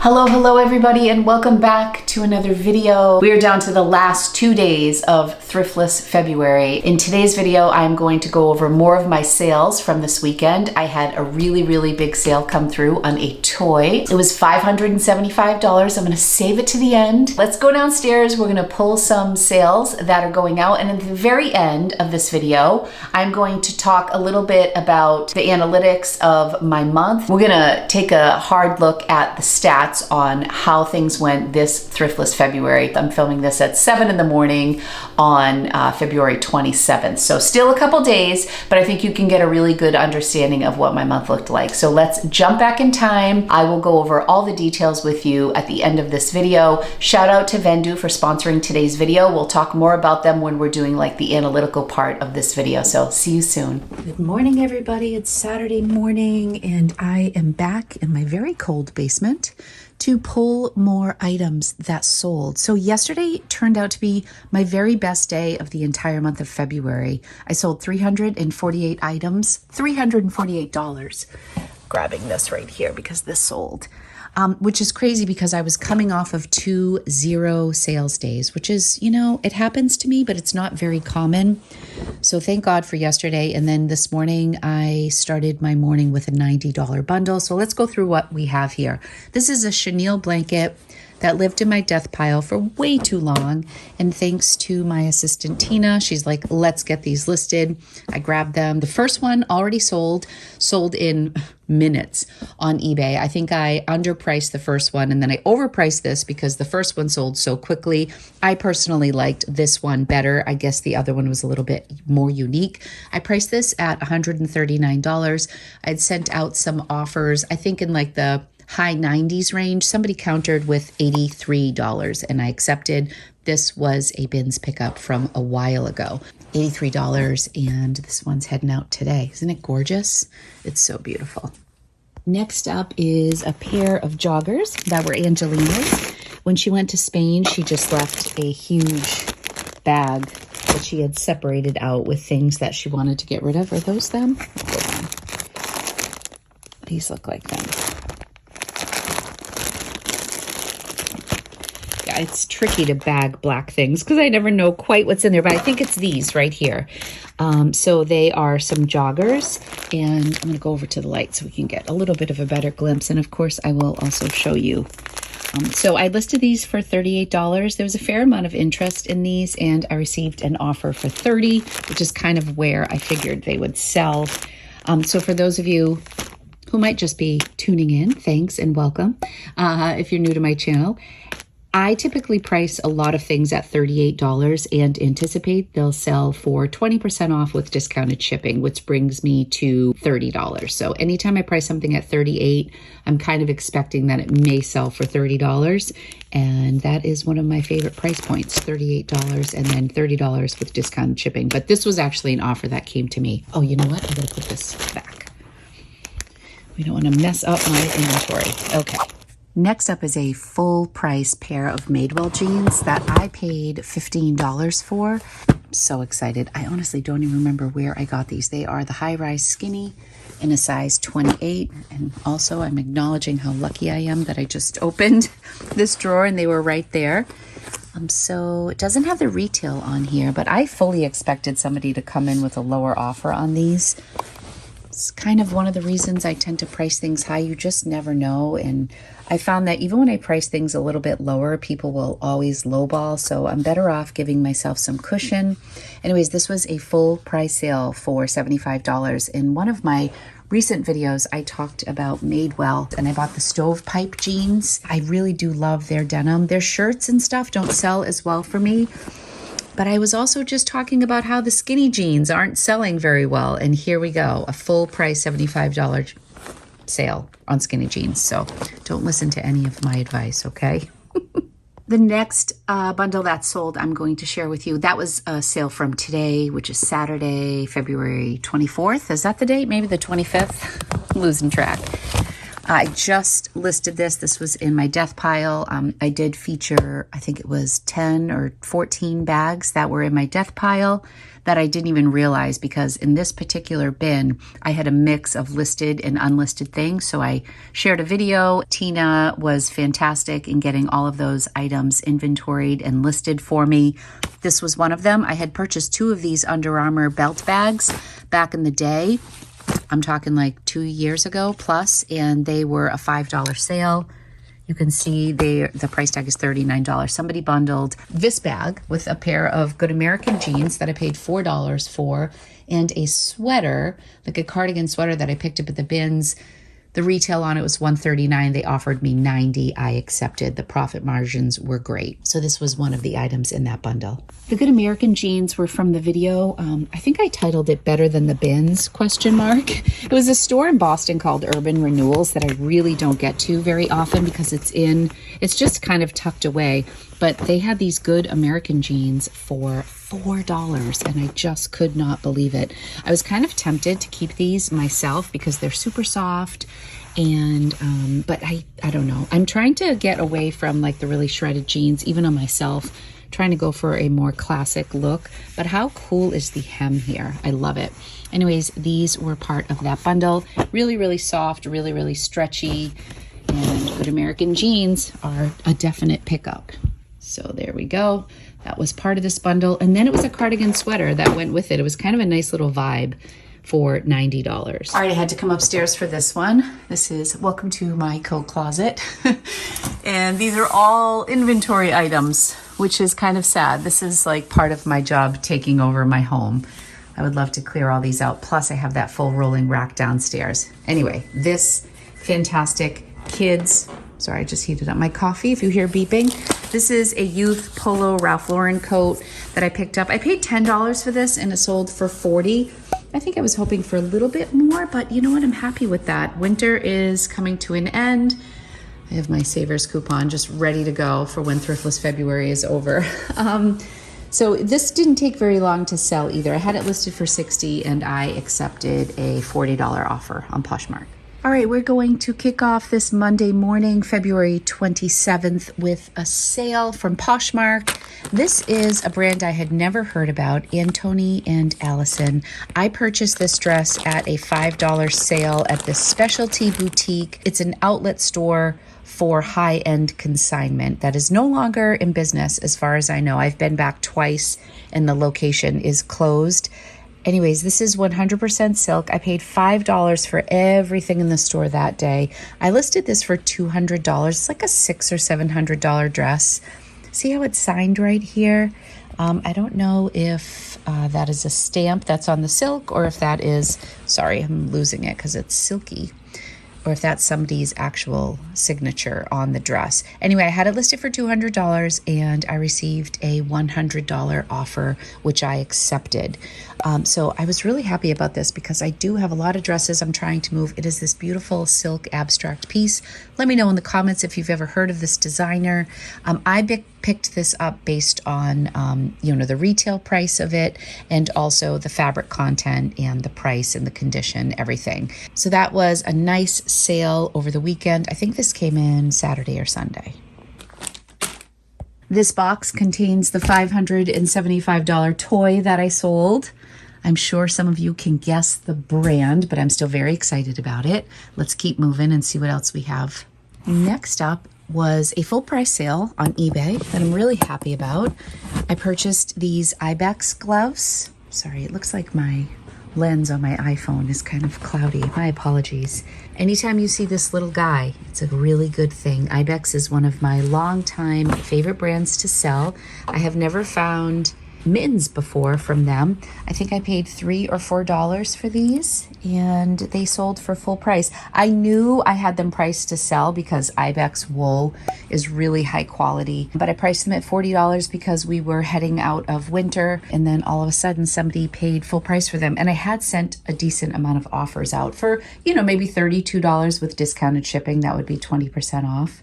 Hello everybody, and welcome back to another video. We are down to the last 2 days of Thriftless February. In today's video, I'm going to go over more of my sales from this weekend. I had a really big sale come through on a toy. It was $575. I'm gonna save it to the end. Let's go downstairs. We're gonna pull some sales that are going out, and at the very end of this video, I'm going to talk a little bit about the analytics of my month. We're gonna take a hard look at the stats on how things went this Thriftless February. I'm filming this at 7 in the morning on February 27th. So still a couple days, but I think you can get a really good understanding of what my month looked like. So let's jump back in time. I will go over all the details with you at the end of this video. Shout out to Vendoo for sponsoring today's video. We'll talk more about them when we're doing like the analytical part of this video. So see you soon. Good morning, everybody. It's Saturday morning and I am back in my very cold basement to pull more items that sold. So yesterday turned out to be my very best day of the entire month of February. I sold 348 items, $348. Grabbing this right here because this sold. Which is crazy because I was coming off of 2 0 sales days, which is, you know, it happens to me, but it's not very common. So thank God for yesterday. And then this morning, I started my morning with a $90 bundle. So let's go through what we have here. This is a chenille blanket that lived in my death pile for way too long. And thanks to my assistant, Tina, she's like, let's get these listed. I grabbed them. The first one already sold in minutes on eBay. I think I underpriced the first one and then I overpriced this because the first one sold so quickly. I personally liked this one better. I guess the other one was a little bit more unique. I priced this at $139. I'd sent out some offers, I think in like the high 90s range. Somebody countered with $83 and I accepted. This was a bins pickup from a while ago. $83, and this one's heading out today. Isn't it gorgeous? It's so beautiful. Next up is a pair of joggers that were Angelina's. When she went to Spain, she just left a huge bag that she had separated out with things that she wanted to get rid of. Are those them? Hold on. These look like them. It's tricky to bag black things because I never know quite what's in there, but I think it's these right here. So they are some joggers, and I'm going to go over to the light so we can get a little bit of a better glimpse. And of course, I will also show you. So I listed these for $38. There was a fair amount of interest in these, and I received an offer for $30, which is kind of where I figured they would sell. So for those of you who might just be tuning in, thanks and welcome. If you're new to my channel, I typically price a lot of things at $38 and anticipate they'll sell for 20% off with discounted shipping, which brings me to $30. So anytime I price something at $38, I'm kind of expecting that it may sell for $30. And that is one of my favorite price points, $38 and then $30 with discounted shipping. But this was actually an offer that came to me. Oh, you know what? I'm going to put this back. We don't want to mess up my inventory. Okay. Next up is a full price pair of Madewell jeans that I paid $15 for. I'm so excited. I honestly don't even remember where I got these. They are the high-rise skinny in a size 28. And also I'm acknowledging how lucky I am that I just opened this drawer and they were right there. So it doesn't have the retail on here, but I fully expected somebody to come in with a lower offer on these. It's kind of one of the reasons I tend to price things high. You just never know. And I found that even when I price things a little bit lower, people will always lowball. So I'm better off giving myself some cushion. Anyways, this was a full price sale for $75. In one of my recent videos, I talked about Madewell and I bought the stovepipe jeans. I really do love their denim. Their shirts and stuff don't sell as well for me. But I was also just talking about how the skinny jeans aren't selling very well. And here we go, a full price $75 sale on skinny jeans. So don't listen to any of my advice, okay? The next bundle that sold, I'm going to share with you. That was a sale from today, which is Saturday, February 24th. Is that the date? Maybe the 25th? I'm losing track. I just listed this. This was in my death pile. I did feature, I think it was 10 or 14 bags that were in my death pile that I didn't even realize, because in this particular bin, I had a mix of listed and unlisted things. So I shared a video. Tina was fantastic in getting all of those items inventoried and listed for me. This was one of them. I had purchased 2 of these Under Armour belt bags back in the day. I'm talking like 2 years ago plus, and they were a $5 sale. You can see the price tag is $39. Somebody bundled this bag with a pair of Good American jeans that I paid $4 for, and a sweater, like a cardigan sweater that I picked up at the bins. The retail on it was $139. They offered me $90. I accepted. The profit margins were great. So this was one of the items in that bundle. The Good American jeans were from the video. I think I titled it Better Than the Bins, ? It was a store in Boston called Urban Renewals that I really don't get to very often because it's just kind of tucked away. But they had these Good American jeans for $4, and I just could not believe it. I was kind of tempted to keep these myself because they're super soft, and but I don't know. I'm trying to get away from like the really shredded jeans, even on myself, trying to go for a more classic look. But how cool is the hem here? I love it. Anyways, these were part of that bundle. Really, really soft, really, really stretchy, and Good American jeans are a definite pickup. So there we go. That was part of this bundle. And then it was a cardigan sweater that went with it. It was kind of a nice little vibe for $90. All right, I had to come upstairs for this one. This is welcome to my coat closet. And these are all inventory items, which is kind of sad. This is like part of my job taking over my home. I would love to clear all these out. Plus I have that full rolling rack downstairs. Anyway, this fantastic kids, sorry, I just heated up my coffee if you hear beeping. This is a youth polo Ralph Lauren coat that I picked up. I paid $10 for this and it sold for $40. I think I was hoping for a little bit more, but you know what? I'm happy with that. Winter is coming to an end. I have my Savers coupon just ready to go for when Thriftless February is over. So this didn't take very long to sell either. I had it listed for $60 and I accepted a $40 offer on Poshmark. All right, we're going to kick off this Monday morning, February 27th, with a sale from Poshmark. This is a brand I had never heard about, Antoni and Allison. I purchased this dress at a $5 sale at this specialty boutique. It's an outlet store for high-end consignment that is no longer in business as far as I know. I've been back twice and the location is closed. Anyways, this is 100% silk. I paid $5 for everything in the store that day. I listed this for $200. It's like a $600 or $700 dress. See how it's signed right here? I don't know if that is a stamp that's on the silk or if that is, sorry, I'm losing it because it's silky, or if that's somebody's actual signature on the dress. Anyway, I had it listed for $200 and I received a $100 offer, which I accepted. So I was really happy about this because I do have a lot of dresses I'm trying to move. It is this beautiful silk abstract piece. Let me know in the comments if you've ever heard of this designer. I picked this up based on, the retail price of it and also the fabric content and the price and the condition, everything. So that was a nice sale over the weekend. I think this came in Saturday or Sunday. This box contains the $575 toy that I sold. I'm sure some of you can guess the brand, but I'm still very excited about it. Let's keep moving and see what else we have. Next up was a full price sale on eBay that I'm really happy about. I purchased these Ibex gloves. Sorry, it looks like my lens on my iPhone is kind of cloudy. My apologies. Anytime you see this little guy, it's a really good thing. Ibex is one of my longtime favorite brands to sell. I have never found mittens before from them. I think I paid $3 or $4 for these and they sold for full price. I knew I had them priced to sell because Ibex wool is really high quality, but I priced them at $40 because we were heading out of winter, and then all of a sudden somebody paid full price for them, and I had sent a decent amount of offers out for, maybe $32 with discounted shipping. That would be 20% off.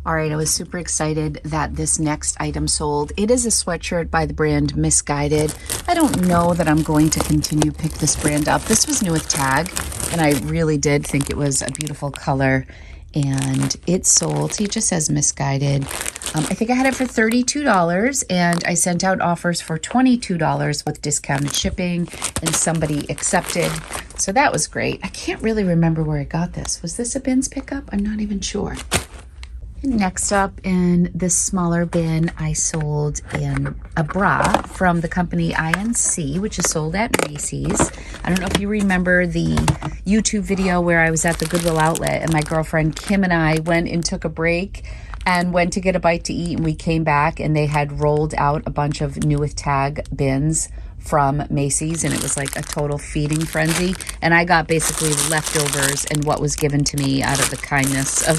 All right, I was super excited that this next item sold. It is a sweatshirt by the brand Misguided. I don't know that I'm going to continue pick this brand up. This was new with tag, and I really did think it was a beautiful color. And it sold, he just says misguided. I think I had it for $32 and I sent out offers for $22 with discounted shipping and somebody accepted. So that was great. I can't really remember where I got this. Was this a bins pickup? I'm not even sure. Next up in this smaller bin, I sold in a bra from the company INC, which is sold at Macy's. I don't know if you remember the YouTube video where I was at the Goodwill outlet and my girlfriend Kim and I went and took a break and went to get a bite to eat, and we came back and they had rolled out a bunch of new with tag bins from Macy's, and it was like a total feeding frenzy. And I got basically leftovers and what was given to me out of the kindness of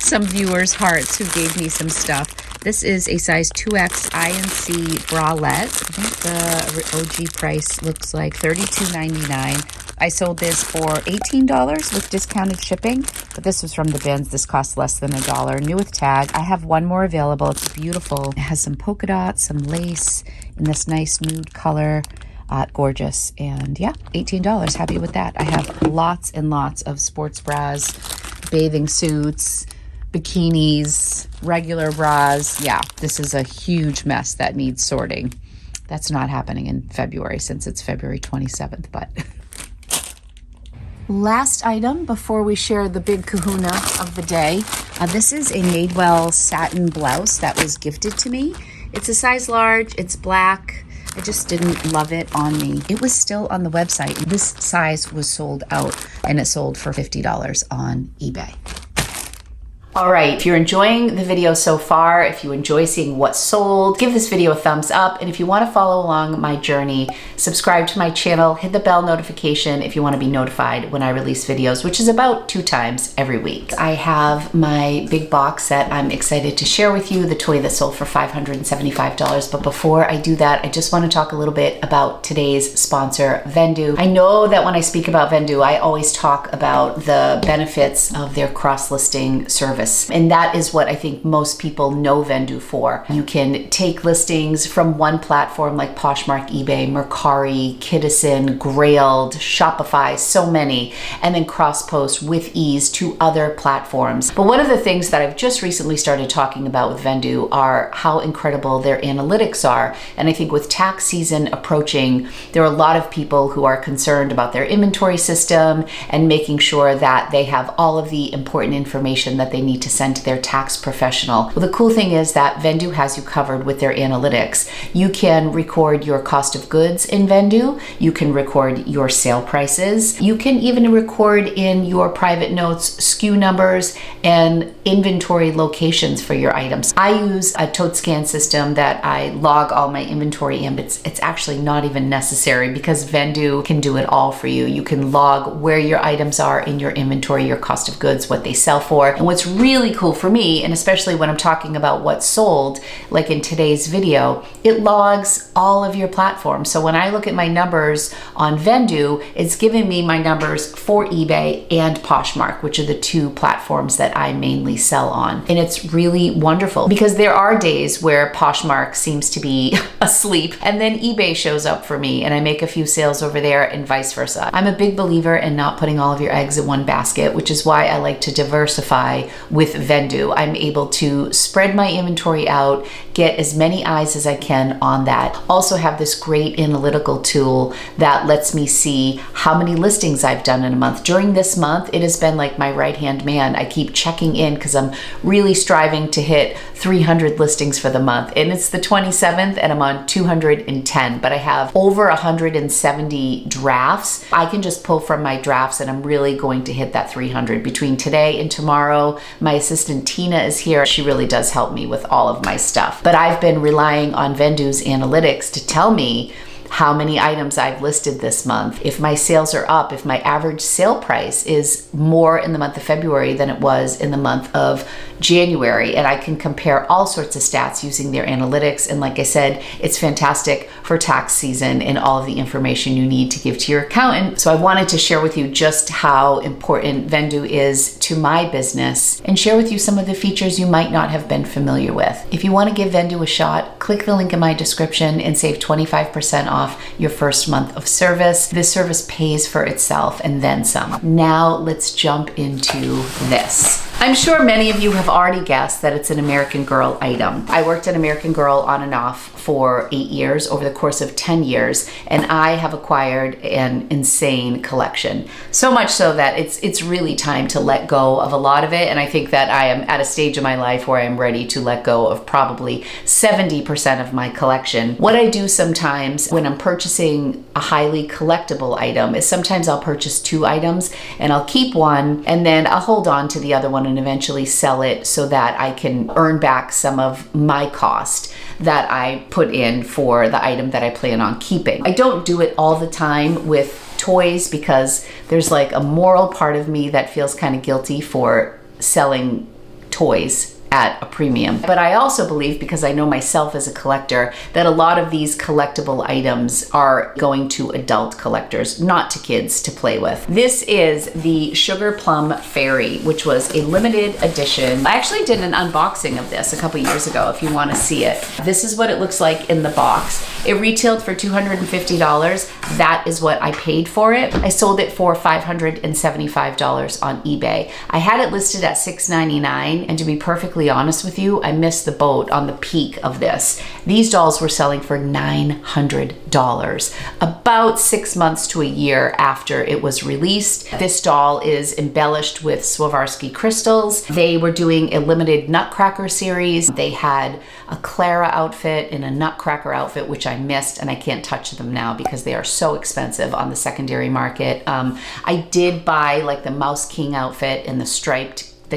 some viewers' hearts who gave me some stuff. This is a size 2X INC bralette. I think the OG price looks like $32.99. I sold this for $18 with discounted shipping, but this was from the bins. This cost less than $1. New with tag. I have one more available. It's beautiful. It has some polka dots, some lace in this nice nude color. Gorgeous. And yeah, $18. Happy with that. I have lots and lots of sports bras, bathing suits, bikinis, regular bras. Yeah, this is a huge mess that needs sorting. That's not happening in February since it's February 27th, but... Last item before we share the big kahuna of the day. This is a Madewell satin blouse that was gifted to me. It's a size large, it's black. I just didn't love it on me. It was still on the website. This size was sold out and it sold for $50 on eBay. All right, if you're enjoying the video so far, if you enjoy seeing what's sold, give this video a thumbs up. And if you want to follow along my journey, subscribe to my channel, hit the bell notification if you want to be notified when I release videos, which is about 2 times every week. I have my big box that I'm excited to share with you, the toy that sold for $575. But before I do that, I just want to talk a little bit about today's sponsor, Vendoo. I know that when I speak about Vendoo, I always talk about the benefits of their cross-listing service. And that is what I think most people know Vendoo for. You can take listings from one platform like Poshmark, eBay, Mercari, Kidizen, Grailed, Shopify, so many, and then cross-post with ease to other platforms. But one of the things that I've just recently started talking about with Vendoo are how incredible their analytics are. And I think with tax season approaching, there are a lot of people who are concerned about their inventory system and making sure that they have all of the important information that they need to send to their tax professional. Well, the cool thing is that Vendoo has you covered with their analytics. You can record your cost of goods in Vendoo. You can record your sale prices. You can even record in your private notes SKU numbers and inventory locations for your items. I use a tote scan system that I log all my inventory in, but it's actually not even necessary because Vendoo can do it all for you. You can log where your items are in your inventory, your cost of goods, what they sell for. And what's really cool for me, and especially when I'm talking about what's sold, like in today's video, it logs all of your platforms. So when I look at my numbers on Vendoo, it's giving me my numbers for eBay and Poshmark, which are the 2 platforms that I mainly sell on. And it's really wonderful because there are days where Poshmark seems to be asleep and then eBay shows up for me and I make a few sales over there and vice versa. I'm a big believer in not putting all of your eggs in one basket, which is why I like to diversify with Vendoo. I'm able to spread my inventory out, get as many eyes as I can on that. Also have this great analytical tool that lets me see how many listings I've done in a month. During this month, it has been like my right-hand man. I keep checking in because I'm really striving to hit 300 listings for the month. And it's the 27th and I'm on 210, but I have over 170 drafts. I can just pull from my drafts and I'm really going to hit that 300 between today and tomorrow. My assistant Tina is here. She really does help me with all of my stuff. But I've been relying on Vendoo's analytics to tell me how many items I've listed this month, if my sales are up, if my average sale price is more in the month of February than it was in the month of January. And I can compare all sorts of stats using their analytics. And like I said, it's fantastic for tax season and all of the information you need to give to your accountant. So I wanted to share with you just how important Vendoo is to my business and share with you some of the features you might not have been familiar with. If you want to give Vendoo a shot, click the link in my description and save 25% off your first month of service. This service pays for itself and then some. Now let's jump into this. I'm sure many of you have already guessed that it's an American Girl item. I worked at American Girl on and off for 8 years, over the course of 10 years, and I have acquired an insane collection. So much so that it's really time to let go of a lot of it, and I think that I am at a stage in my life where I'm ready to let go of probably 70% of my collection. What I do sometimes when I'm purchasing a highly collectible item is sometimes I'll purchase 2 items and I'll keep one and then I'll hold on to the other one and eventually sell it so that I can earn back some of my cost that I put in for the item that I plan on keeping. I don't do it all the time with toys because there's like a moral part of me that feels kind of guilty for selling toys at a premium. But I also believe, because I know myself as a collector, that a lot of these collectible items are going to adult collectors, not to kids to play with. This is the Sugar Plum Fairy, which was a limited edition. I actually did an unboxing of this a couple years ago if you want to see it. This is what it looks like in the box. It retailed for $250. That is what I paid for it. I sold it for $575 on eBay. I had it listed at $6.99, and to be perfectly honest with you, I missed the boat on the peak of this. These dolls were selling for $900, about 6 months to a year after it was released. This doll is embellished with Swarovski crystals. They were doing a limited Nutcracker series. They had a Clara outfit and a Nutcracker outfit, which I missed, and I can't touch them now because they are so expensive on the secondary market. I did buy like the Mouse King outfit and the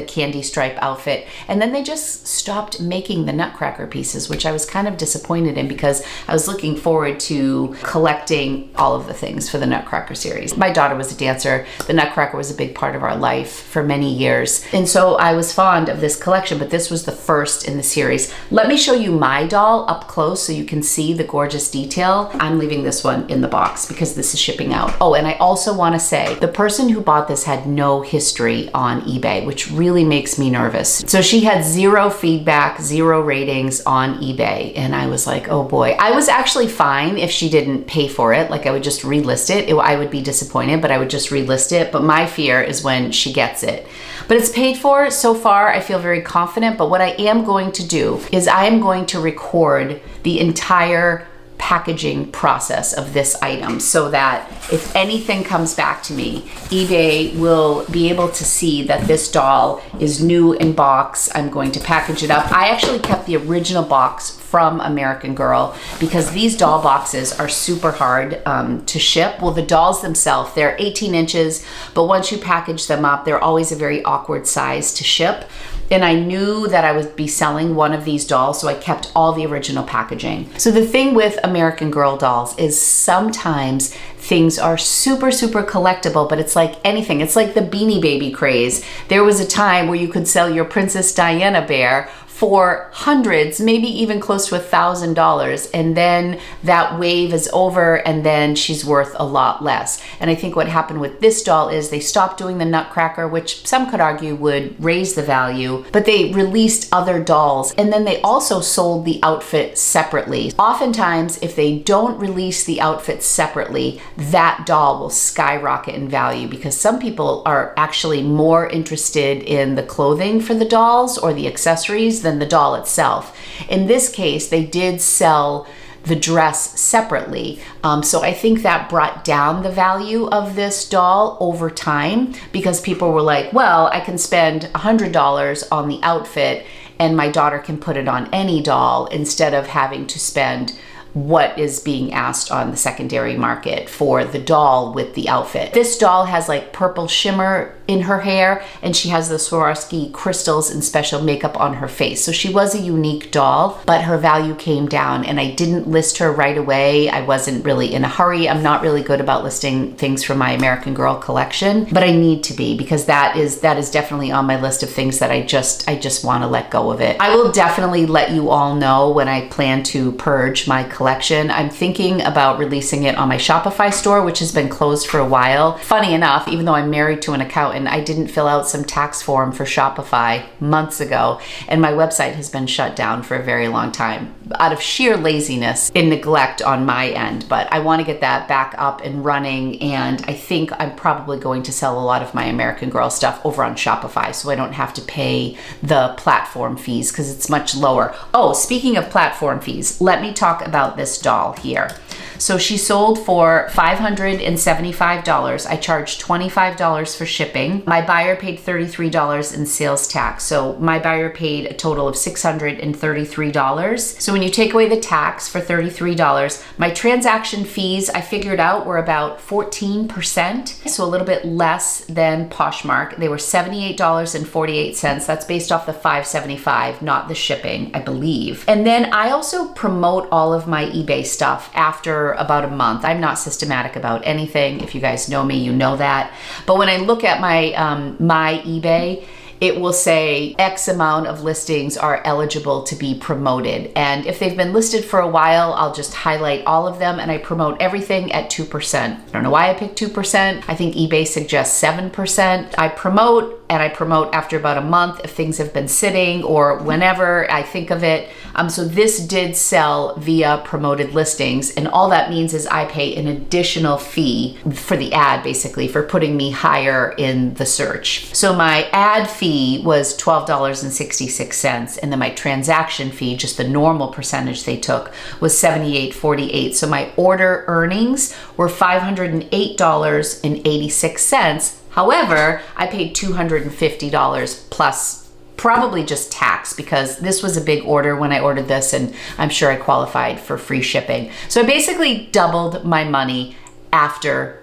candy stripe outfit, and then they just stopped making the Nutcracker pieces, which I was kind of disappointed in because I was looking forward to collecting all of the things for the Nutcracker series. My daughter was a dancer. The Nutcracker was a big part of our life for many years, and so I was fond of this collection, but this was the first in the series. Let me show you my doll up close so you can see the gorgeous detail. I'm leaving this one in the box because this is shipping out. Oh, and I also want to say the person who bought this had no history on eBay, which really makes me nervous. So she had 0 feedback, 0 ratings on eBay, and I was like, oh boy. I was actually fine if she didn't pay for it. Like, I would just relist it. I would be disappointed, but I would just relist it. But my fear is when she gets it. But it's paid for so far. I feel very confident. But what I am going to do is I am going to record the entire packaging process of this item so that if anything comes back to me, eBay will be able to see that this doll is new in box. I'm going to package it up. I actually kept the original box from American Girl because these doll boxes are super hard to ship. Well, the dolls themselves, they're 18 inches, but once you package them up, they're always a very awkward size to ship. And I knew that I would be selling one of these dolls, so I kept all the original packaging. So the thing with American Girl dolls is sometimes things are super, super collectible, but it's like anything. It's like the Beanie Baby craze. There was a time where you could sell your Princess Diana bear for hundreds, maybe even close to $1,000, and then that wave is over and then she's worth a lot less. And I think what happened with this doll is they stopped doing the Nutcracker, which some could argue would raise the value, but they released other dolls, and then they also sold the outfit separately. Oftentimes, if they don't release the outfit separately, that doll will skyrocket in value because some people are actually more interested in the clothing for the dolls or the accessories than the doll itself. In this case, they did sell the dress separately. So I think that brought down the value of this doll over time because people were like, well, I can spend $100 on the outfit and my daughter can put it on any doll instead of having to spend what is being asked on the secondary market for the doll with the outfit. This doll has like purple shimmer in her hair, and she has the Swarovski crystals and special makeup on her face. So she was a unique doll, but her value came down, and I didn't list her right away. I wasn't really in a hurry. I'm not really good about listing things from my American Girl collection, but I need to be because that is definitely on my list of things that I just want to let go of it. I will definitely let you all know when I plan to purge my collection. I'm thinking about releasing it on my Shopify store, which has been closed for a while. Funny enough, even though I'm married to an accountant, I didn't fill out some tax form for Shopify months ago, and my website has been shut down for a very long time out of sheer laziness and neglect on my end. But I want to get that back up and running, and I think I'm probably going to sell a lot of my American Girl stuff over on Shopify so I don't have to pay the platform fees because it's much lower. Oh, speaking of platform fees, let me talk about this doll here. So she sold for $575. I charged $25 for shipping. My buyer paid $33 in sales tax. So my buyer paid a total of $633. So when you take away the tax for $33, my transaction fees I figured out were about 14%. So a little bit less than Poshmark. They were $78.48. That's based off the $575, not the shipping, I believe. And then I also promote all of my eBay stuff after about a month. I'm not systematic about anything. If you guys know me, you know that. But when I look at my my eBay, it will say X amount of listings are eligible to be promoted. And if they've been listed for a while, I'll just highlight all of them and I promote everything at 2%. I don't know why I picked 2%. I think eBay suggests 7%. I promote after about a month if things have been sitting or whenever I think of it. So this did sell via promoted listings, and all that means is I pay an additional fee for the ad, basically, for putting me higher in the search. So my ad fee was $12.66, and then my transaction fee, just the normal percentage they took, was $78.48. So my order earnings were $508.86. However, I paid $250 plus probably just tax because this was a big order when I ordered this, and I'm sure I qualified for free shipping. So I basically doubled my money after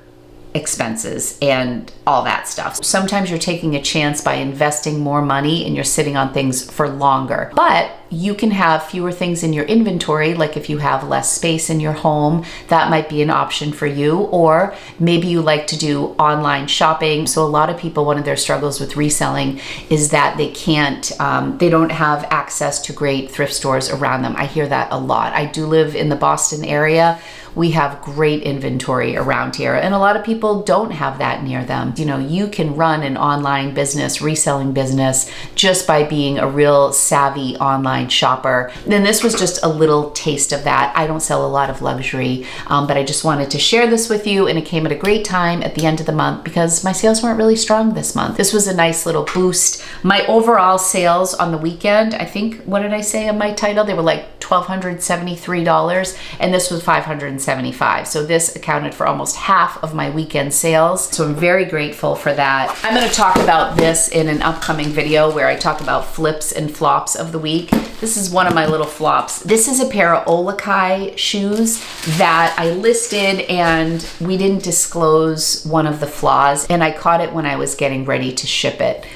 expenses and all that stuff. Sometimes you're taking a chance by investing more money and you're sitting on things for longer. But you can have fewer things in your inventory, like if you have less space in your home, that might be an option for you. Or maybe you like to do online shopping. So a lot of people, one of their struggles with reselling is that they can't, they don't have access to great thrift stores around them. I hear that a lot. I do live in the Boston area. We have great inventory around here, and a lot of people don't have that near them. You know, you can run an online business, reselling business, just by being a real savvy online shopper. Then this was just a little taste of that. I don't sell a lot of luxury, but I just wanted to share this with you, and it came at a great time at the end of the month because my sales weren't really strong this month. This was a nice little boost. My overall sales on the weekend, I think, what did I say on my title? They were like $1,273, and this was $575. So this accounted for almost half of my weekend sales. So I'm very grateful for that. I'm going to talk about this in an upcoming video where I talk about flips and flops of the week. This is one of my little flops. This is a pair of Olakai shoes that I listed, and we didn't disclose one of the flaws, and I caught it when I was getting ready to ship it.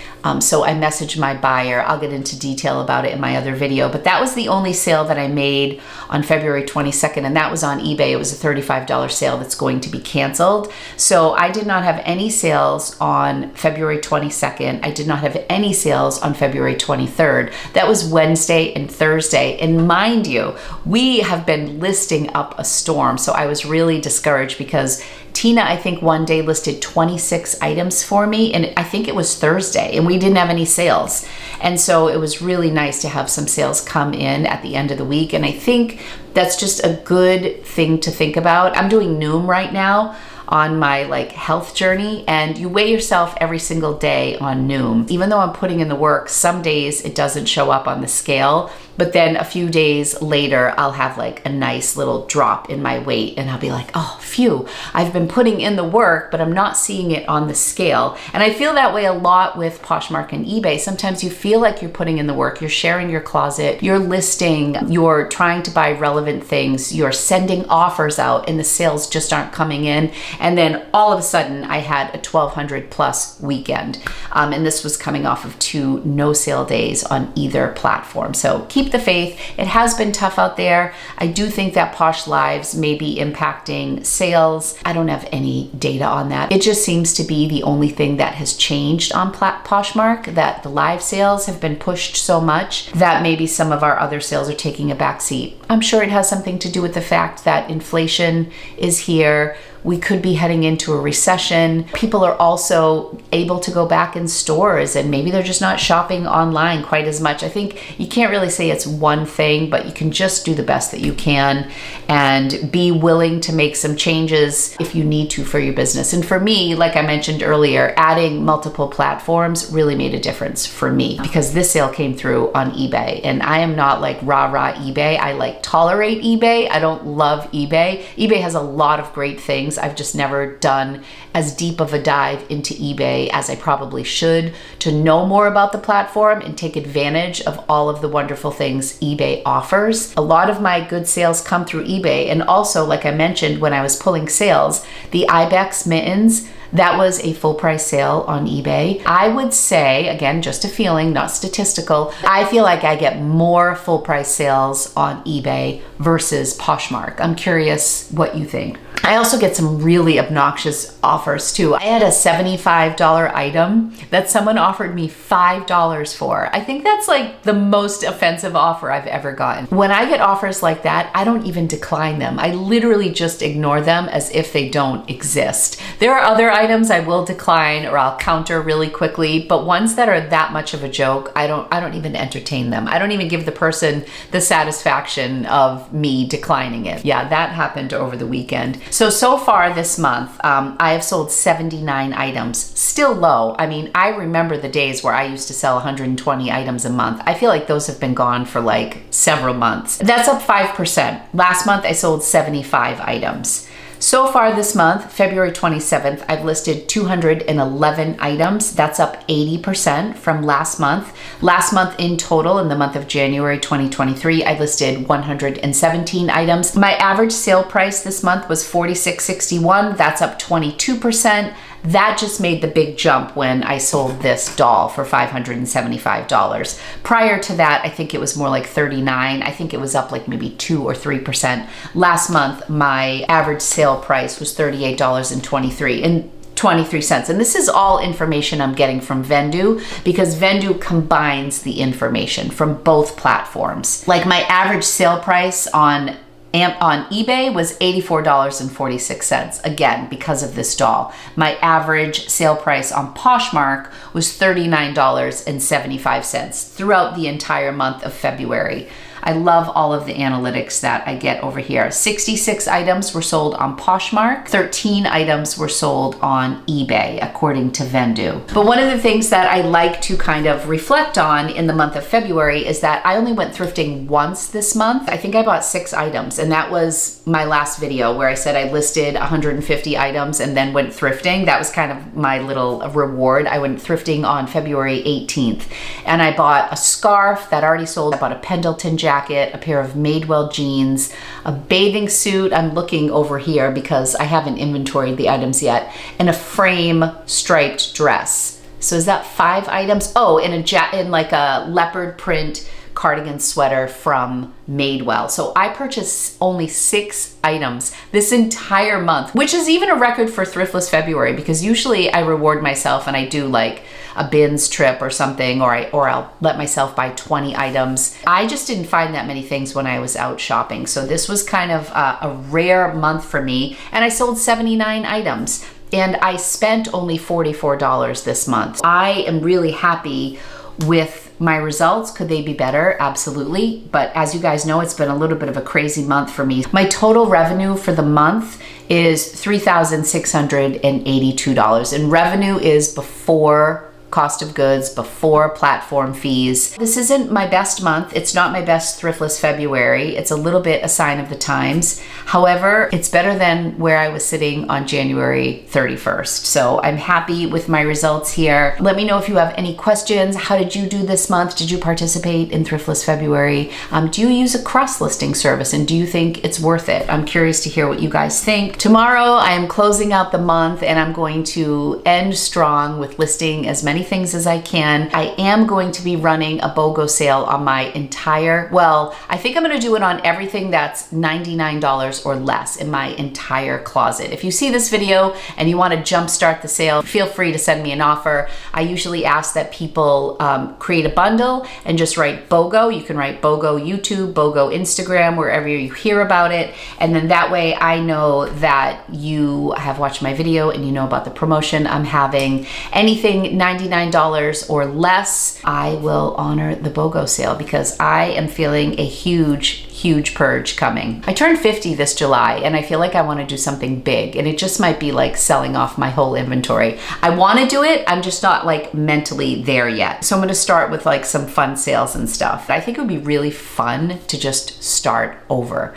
So I messaged my buyer. I'll get into detail about it in my other video, but that was the only sale that I made on February 22nd, and that was on eBay. It was a $35 sale that's going to be canceled. So I did not have any sales on February 22nd. I did not have any sales on February 23rd. That was Wednesday and Thursday. And mind you, we have been listing up a storm. So I was really discouraged because Tina, I think one day listed 26 items for me, and I think it was Thursday, and we didn't have any sales. And so it was really nice to have some sales come in at the end of the week. And I think that's just a good thing to think about. I'm doing Noom right now on my health journey, and you weigh yourself every single day on Noom. Even though I'm putting in the work, some days it doesn't show up on the scale, but then a few days later I'll have a nice little drop in my weight, and I'll be like, oh phew, I've been putting in the work but I'm not seeing it on the scale. And I feel that way a lot with Poshmark and eBay. Sometimes you feel like you're putting in the work, you're sharing your closet, you're listing, you're trying to buy relevant things, you're sending offers out, and the sales just aren't coming in. And then all of a sudden I had a 1,200 plus weekend. And this was coming off of 2 no sale days on either platform. So keep keep the faith. It has been tough out there. I do think that Posh Lives may be impacting sales. I don't have any data on that. It just seems to be the only thing that has changed on Poshmark, that the live sales have been pushed so much that maybe some of our other sales are taking a back seat. I'm sure it has something to do with the fact that inflation is here. We could be heading into a recession. People are also able to go back in stores and maybe they're just not shopping online quite as much. I think you can't really say it's one thing, but you can just do the best that you can and be willing to make some changes if you need to for your business. And for me, like I mentioned earlier, adding multiple platforms really made a difference for me because this sale came through on eBay and I am not like rah-rah eBay. I like tolerate eBay. I don't love eBay. eBay has a lot of great things. I've just never done as deep of a dive into eBay as I probably should to know more about the platform and take advantage of all of the wonderful things eBay offers. A lot of my good sales come through eBay, and also, like I mentioned when I was pulling sales, the Ibex mittens, that was a full price sale on eBay. I would say, again, just a feeling, not statistical, I feel like I get more full price sales on eBay versus Poshmark. I'm curious what you think. I also get some really obnoxious offers too. I had a $75 item that someone offered me $5 for. I think that's like the most offensive offer I've ever gotten. When I get offers like that, I don't even decline them. I literally just ignore them as if they don't exist. There are other items I will decline or I'll counter really quickly, but ones that are that much of a joke, I don't even entertain them. I don't even give the person the satisfaction of me declining it. Yeah, that happened over the weekend. So far this month, I have sold 79 items. Still low. I mean, I remember the days where I used to sell 120 items a month. I feel like those have been gone for like several months. That's up 5%. Last month, I sold 75 items. So far this month, February 27th, I've listed 211 items. That's up 80% from last month. Last month in total, in the month of January 2023, I listed 117 items. My average sale price this month was $46.61. That's up 22%. That just made the big jump when I sold this doll for $575. Prior to that, I think it was more like 39. I think it was up like maybe 2 or 3%. Last month, my average sale price was $38.23. And this is all information I'm getting from Vendoo because Vendoo combines the information from both platforms. Like my average sale price on eBay was $84.46, again, because of this doll. My average sale price on Poshmark was $39.75 throughout the entire month of February. I love all of the analytics that I get over here. 66 items were sold on Poshmark. 13 items were sold on eBay, according to Vendoo. But one of the things that I like to kind of reflect on in the month of February is that I only went thrifting once this month. I think I bought 6 items, and that was my last video where I said I listed 150 items and then went thrifting. That was kind of my little reward. I went thrifting on February 18th, and I bought a scarf that already sold. I bought a Pendleton jacket, a pair of Madewell jeans, a bathing suit. I'm looking over here because I haven't inventoried the items yet, and a frame striped dress. So is that 5 items? Oh, and in like a leopard print cardigan sweater from Madewell. So I purchased only 6 items this entire month, which is even a record for Thriftless February because usually I reward myself and I do like a bins trip or something, or I'll let myself buy 20 items. I just didn't find that many things when I was out shopping. So this was kind of a rare month for me, and I sold 79 items and I spent only $44 this month. I am really happy with my results. Could they be better? Absolutely. But as you guys know, it's been a little bit of a crazy month for me. My total revenue for the month is $3,682, and revenue is before cost of goods, before platform fees. This isn't my best month. It's not my best Thriftless February. It's a little bit a sign of the times. However, it's better than where I was sitting on January 31st. So I'm happy with my results here. Let me know if you have any questions. How did you do this month? Did you participate in Thriftless February? Do you use a cross-listing service, and do you think it's worth it? I'm curious to hear what you guys think. Tomorrow, I am closing out the month, and I'm going to end strong with listing as many many things as I can. I am going to be running a BOGO sale on my entire, well, I think I'm gonna do it on everything that's $99 or less in my entire closet. If you see this video and you wanna jumpstart the sale, feel free to send me an offer. I usually ask that people create a bundle and just write BOGO. You can write BOGO YouTube, BOGO Instagram, wherever you hear about it. And then that way I know that you have watched my video and you know about the promotion I'm having. Anything $99 or less, I will honor the BOGO sale because I am feeling a huge purge coming. I turned 50 this July and I feel like I want to do something big, and it just might be like selling off my whole inventory. I want to do it, I'm just not like mentally there yet. So I'm going to start with like some fun sales and stuff. I think it would be really fun to just start over.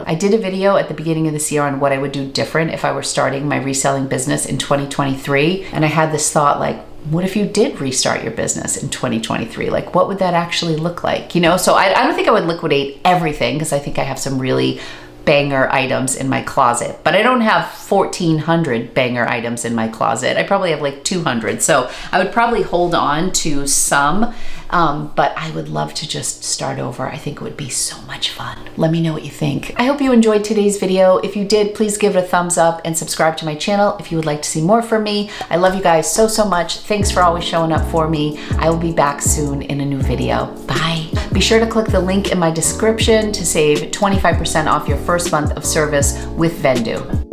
I did a video at the beginning of this year on what I would do different if I were starting my reselling business in 2023, and I had this thought like, what if you did restart your business in 2023? Like, what would that actually look like? You know, so I don't think I would liquidate everything because I think I have some really banger items in my closet, but I don't have 1,400 banger items in my closet. I probably have like 200. So I would probably hold on to some, but I would love to just start over. I think it would be so much fun. Let me know what you think. I hope you enjoyed today's video. If you did, please give it a thumbs up and subscribe to my channel if you would like to see more from me. I love you guys so much. Thanks for always showing up for me. I will be back soon in a new video. Bye. Be sure to click the link in my description to save 25% off your first month of service with Vendoo.